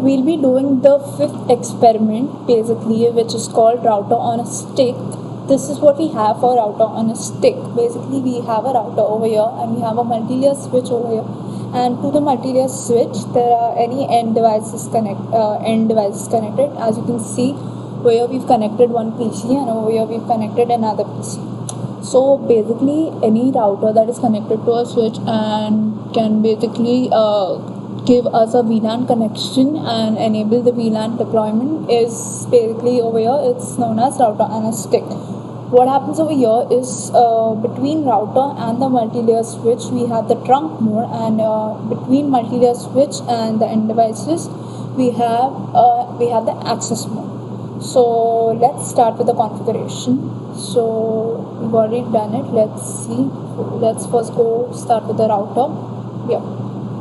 we'll be doing the fifth experiment basically, which is called router on a stick. This is what we have for router on a stick. Basically, we have a router over here and we have a multi-layer switch over here. And to the multi-layer switch, there are any end devices connected. As you can see, over here we've connected one PC and over here we've connected another PC. So basically, any router that is connected to a switch and can basically give us a VLAN connection and enable the VLAN deployment is basically over here. It's known as router on a stick. What happens over here is between router and the multi-layer switch, we have the trunk mode, and between multi-layer switch and the end devices, we have the access mode. So let's start with the configuration. So we've already done it. Let's see. Let's first go start with the router. Yeah,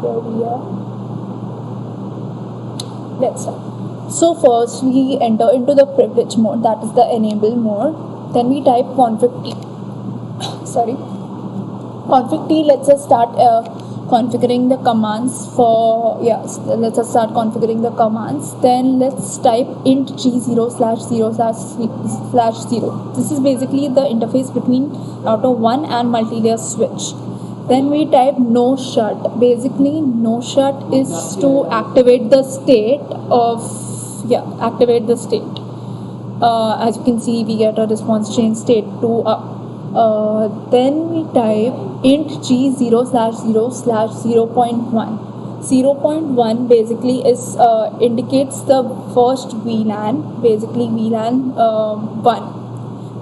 here we are. Let's start. So first we enter into the privilege mode, that is the enable mode. Then we type config t. Config t lets us start configuring the commands for let's us start configuring the commands. Then let's type int g0/0/0/0. This is basically the interface between router 1 and multi-layer switch. Then we type no shut. Basically, no shut is to activate the state as you can see, we get a response change state to up. Then we type int g0/0/0.1. 0.1 basically is indicates the first VLAN, basically VLAN 1,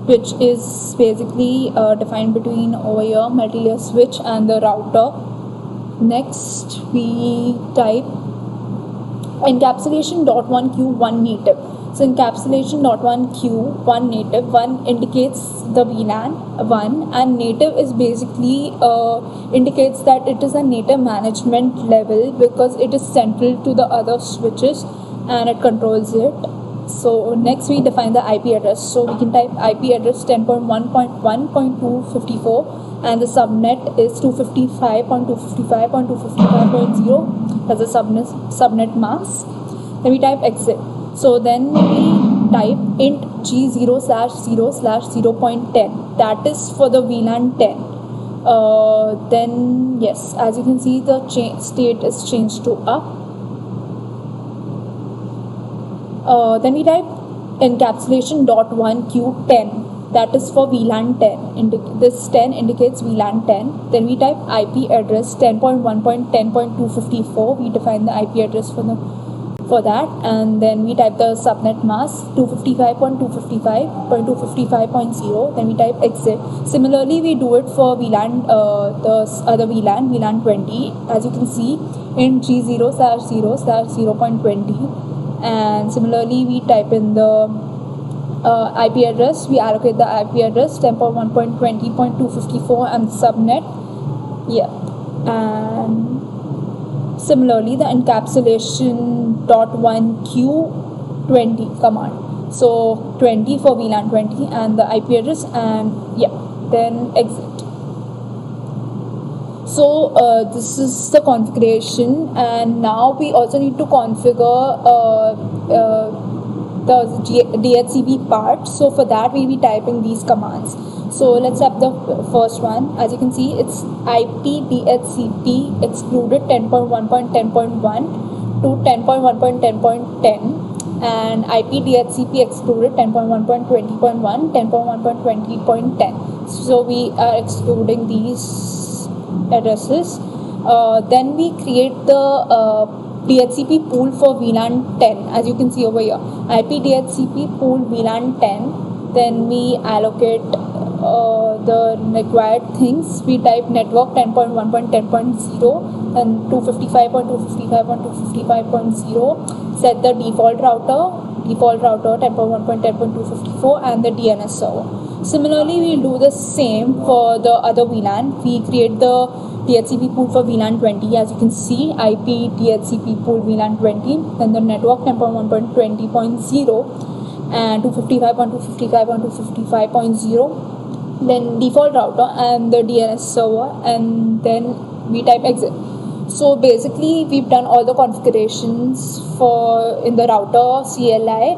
which is basically defined between over here multi-layer switch and the router. Next we type encapsulation.1q1 native. So encapsulation.1q1 native, 1 indicates the VLAN 1 and native is basically indicates that it is a native management level because it is central to the other switches and it controls it. So next we define the IP address. So we can type IP address 10.1.1.254 and the subnet is 255.255.255.0 as a subnet mask. Then we type exit. So then we type int g0/0/0.10, that is for the VLAN 10. Then yes, as you can see, the state is changed to up. Then we type encapsulation.1q10, that is for VLAN 10. This 10 indicates VLAN 10. Then we type IP address 10.1.10.254. We define the IP address for that, and then we type the subnet mask 255.255.255.0. Then we type exit. Similarly, we do it for VLAN, the other VLAN 20. As you can see, in g0/0/0.20. And similarly, we type in the IP address. We allocate the IP address 10.1.20.254 and subnet. And similarly, the encapsulation.1q20 command. So 20 for VLAN 20 and the IP address, and then exit. So this is the configuration, and now we also need to configure the DHCP part. So for that we'll be typing these commands. So let's type the first one. As you can see, it's IP DHCP excluded 10.1.10.1 to 10.1.10.10 and IP DHCP excluded 10.1.20.1, 10.1.20.10. So we are excluding these addresses. Then we create the DHCP pool for VLAN 10. As you can see over here, IP DHCP pool VLAN 10. Then we allocate the required things. We type network 10.1.10.0 and 255.255.255.0. Set the default router 10.1.10.254 and the DNS server. Similarly, we'll do the same for the other VLAN. We create the DHCP pool for VLAN 20. As you can see, IP DHCP pool VLAN 20. Then the network 10.1.20.0 and 255.255.255.0. Then default router and the DNS server, and then we type exit. So basically we've done all the configurations for in the router CLI.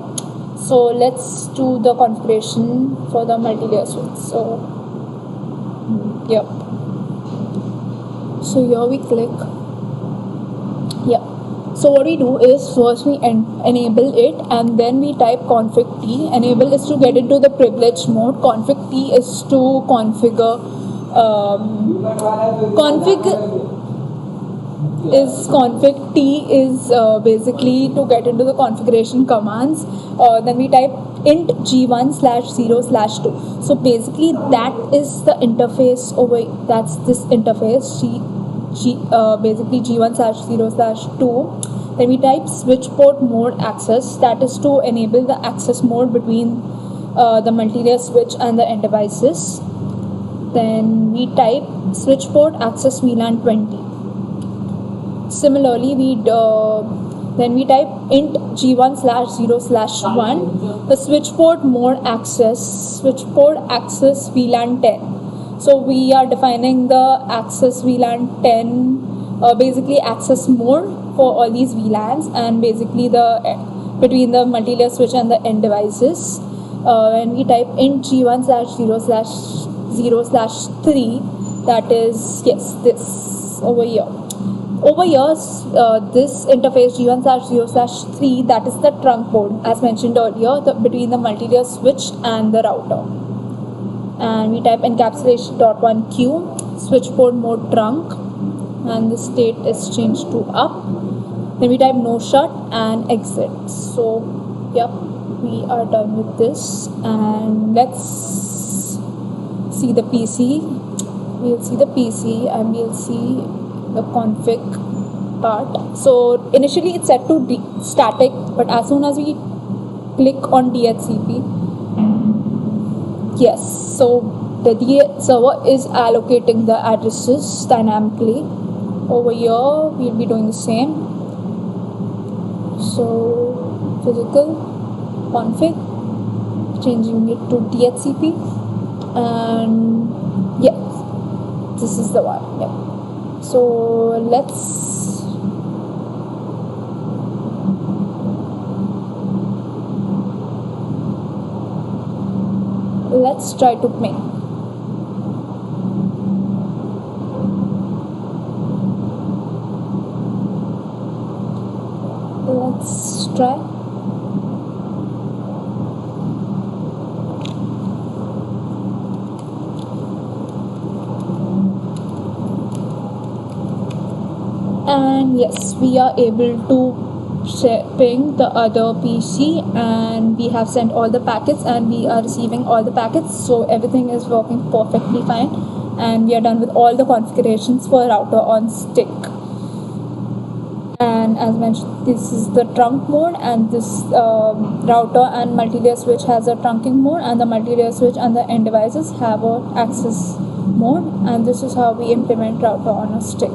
So let's do the configuration for the multi-layer switch. So yeah, so here we click. Yeah, so what we do is first we enable it, and then we type config T. Enable is to get into the privilege mode. Config T is to configure. Config T is basically to get into the configuration commands. Then we type int g1/0/2. So basically that is the interface over. That's this interface basically g1/0/2. Then we type switch port mode access. That is to enable the access mode between the multi-layer switch and the end devices. Then we type switch port access VLAN 20. Similarly, then we type int g1/0/1. The switch port mode access VLAN 10. So we are defining the access VLAN 10, basically access mode for all these VLANs, and basically between the multi-layer switch and the end devices. And we type int g1/0/0/3. That is this over here. Over here, this interface g1/0/3, that is the trunk mode, as mentioned earlier, between the multi-layer switch and the router. And we type encapsulation.1q switch port mode trunk, and the state is changed to up. Then we type no shut and exit. So yep, we are done with this, and let's see the PC. We'll see the PC and we'll see the config part. So initially it's set to static, but as soon as we click on DHCP, yes, so the server is allocating the addresses dynamically. Over here we'll be doing the same. So physical config, changing it to DHCP, and yeah, this is the one. Yeah. So let's try to ping. Let's try. And yes, we are able to ping the other PC, and we have sent all the packets and we are receiving all the packets. So everything is working perfectly fine, and we are done with all the configurations for router on stick. And as mentioned, this is the trunk mode, and this router and multi-layer switch has a trunking mode, and the multi-layer switch and the end devices have a access mode. And this is how we implement router on a stick.